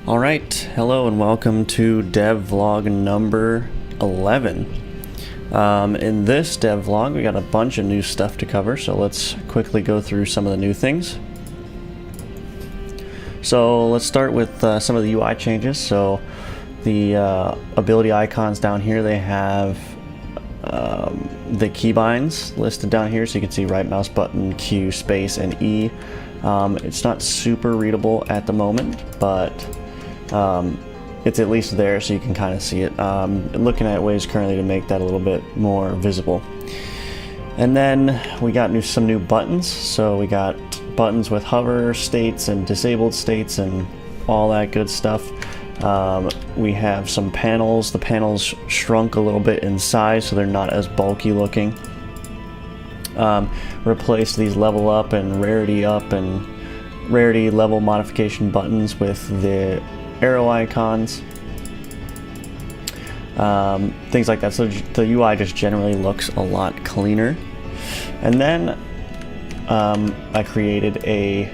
Alright, hello and welcome to dev vlog number 11. In this dev vlog we got a bunch of new stuff to cover, so let's quickly go through some of the new things. So let's start with some of the UI changes. So the ability icons down here, they have the keybinds listed down here, so you can see right mouse button, Q, space, and E. It's not super readable at the moment, but it's at least there so you can kind of see it. Looking at ways currently to make that a little bit more visible. And then we got some new buttons. So we got buttons with hover states and disabled states and all that good stuff. We have some panels. The panels shrunk a little bit in size so they're not as bulky looking. Replaced these level up and rarity level modification buttons with the arrow icons, things like that. So the UI just generally looks a lot cleaner. And then I created a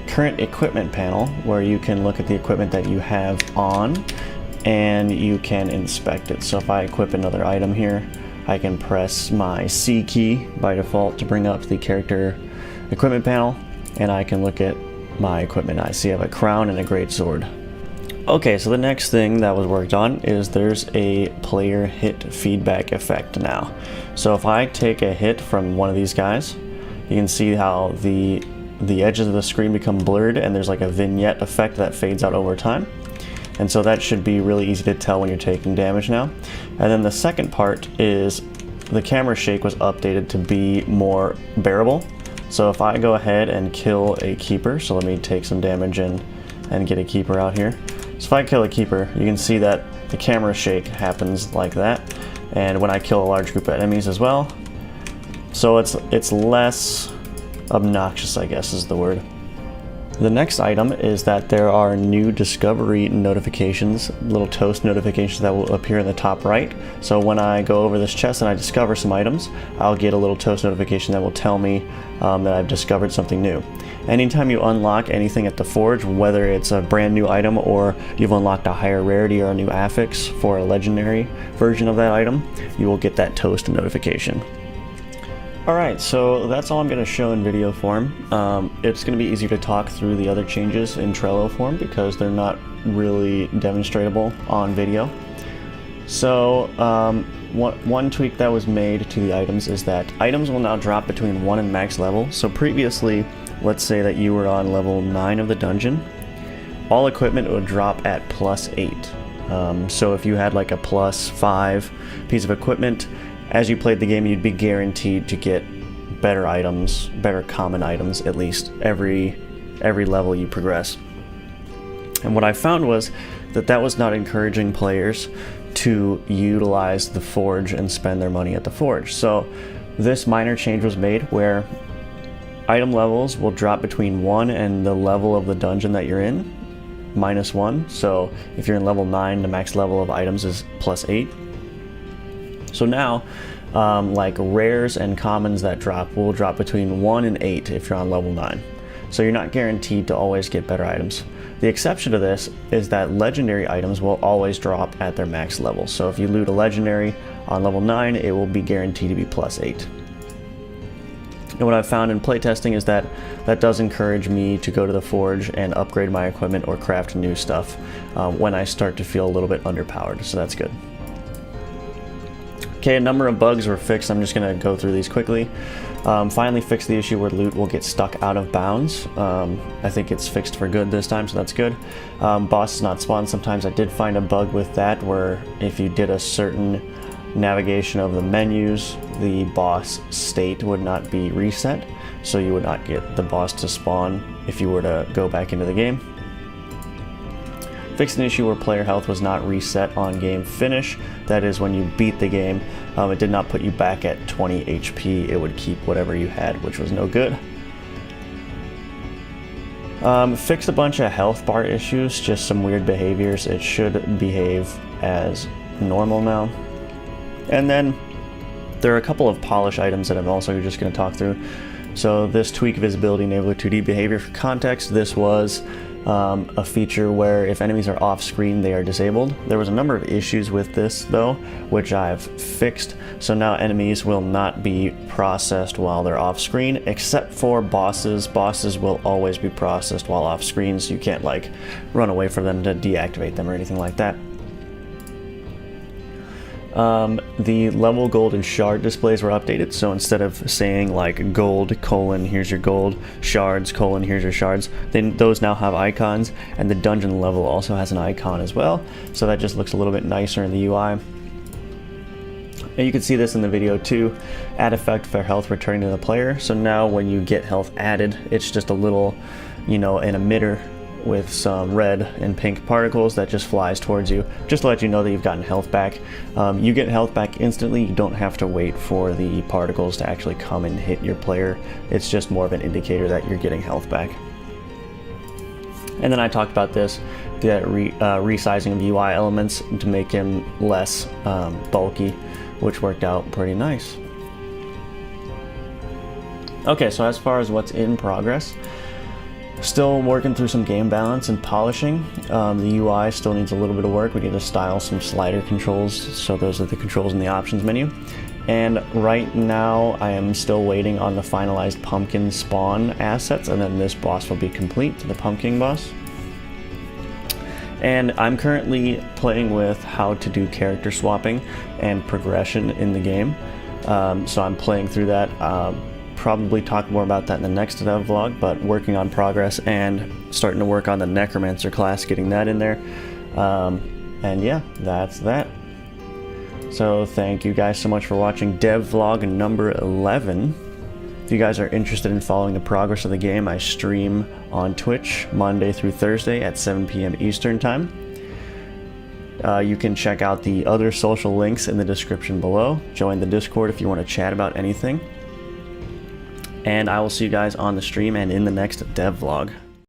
current equipment panel where you can look at the equipment that you have on and you can inspect it. So if I equip another item here, I can press my C key by default to bring up the character equipment panel, and I can look at my equipment. I see I have a crown and a great sword. Okay, so the next thing that was worked on is there's a player hit feedback effect now. So if I take a hit from one of these guys, you can see how the edges of the screen become blurred and there's like a vignette effect that fades out over time. And so that should be really easy to tell when you're taking damage now. And then the second part is the camera shake was updated to be more bearable. So if I go ahead and kill a keeper, so let me take some damage and get a keeper out here. So if I kill a keeper, you can see that the camera shake happens like that. And when I kill a large group of enemies as well. So it's less obnoxious, I guess is the word. The next item is that there are new discovery notifications, little toast notifications that will appear in the top right. So when I go over this chest and I discover some items, I'll get a little toast notification that will tell me that I've discovered something new. Anytime you unlock anything at the Forge, whether it's a brand new item or you've unlocked a higher rarity or a new affix for a legendary version of that item, you will get that toast notification. Alright, so that's all I'm going to show in video form. It's going to be easier to talk through the other changes in Trello form because they're not really demonstratable on video. So one tweak that was made to the items is that items will now drop between 1 and max level. So previously, let's say that you were on level 9 of the dungeon, all equipment would drop at +8. So if you had like a +5 piece of equipment, as you played the game, you'd be guaranteed to get better items, better common items, at least every level you progress. And what I found was that was not encouraging players to utilize the Forge and spend their money at the Forge. So this minor change was made where item levels will drop between 1 and the level of the dungeon that you're in, -1. So if you're in level 9, the max level of items is +8. So now, like rares and commons that will drop between 1 and 8 if you're on level 9. So you're not guaranteed to always get better items. The exception to this is that legendary items will always drop at their max level. So if you loot a legendary on level 9, it will be guaranteed to be +8. And what I've found in playtesting is that does encourage me to go to the Forge and upgrade my equipment or craft new stuff when I start to feel a little bit underpowered, so that's good. Okay, a number of bugs were fixed. I'm just going to go through these quickly. Finally fixed the issue where loot will get stuck out of bounds. I think it's fixed for good this time, so that's good. Bosses not spawned. Sometimes I did find a bug with that where if you did a certain navigation of the menus, the boss state would not be reset, so you would not get the boss to spawn if you were to go back into the game. Fixed an issue where player health was not reset on game finish. That is when you beat the game, it did not put you back at 20 HP. It would keep whatever you had, which was no good. Fixed a bunch of health bar issues, just some weird behaviors. It should behave as normal now. And then there are a couple of polish items that I'm also just going to talk through. So this tweak visibility enabler 2D behavior for context, this was a feature where if enemies are off screen, they are disabled. There was a number of issues with this though, which I've fixed. So now enemies will not be processed while they're off screen, except for bosses. Bosses will always be processed while off screen, so you can't like run away from them to deactivate them or anything like that. The level, gold, and shard displays were updated, so instead of saying like gold, here's your gold, shards, here's your shards, then those now have icons, and the dungeon level also has an icon as well, so that just looks a little bit nicer in the UI. And you can see this in the video too, add effect for health returning to the player. So now when you get health added, it's just a little, an emitter with some red and pink particles that just flies towards you, just to let you know that you've gotten health back. You get health back instantly. You don't have to wait for the particles to actually come and hit your player. It's just more of an indicator that you're getting health back. And then I talked about this, the resizing of UI elements to make him less bulky, which worked out pretty nice. Okay, so as far as what's in progress, still working through some game balance and polishing. The UI still needs a little bit of work. We need to style some slider controls, so those are the controls in the options menu. And right now I am still waiting on the finalized pumpkin spawn assets, and then this boss will be complete, the pumpkin boss. And I'm currently playing with how to do character swapping and progression in the game. So I'm playing through that. Probably talk more about that in the next dev vlog, but working on progress and starting to work on the Necromancer class, getting that in there. And yeah, that's that. So thank you guys so much for watching dev vlog number 11. If you guys are interested in following the progress of the game, I stream on Twitch Monday through Thursday at 7 p.m. Eastern Time. You can check out the other social links in the description below. Join the Discord if you want to chat about anything. And I will see you guys on the stream and in the next dev vlog.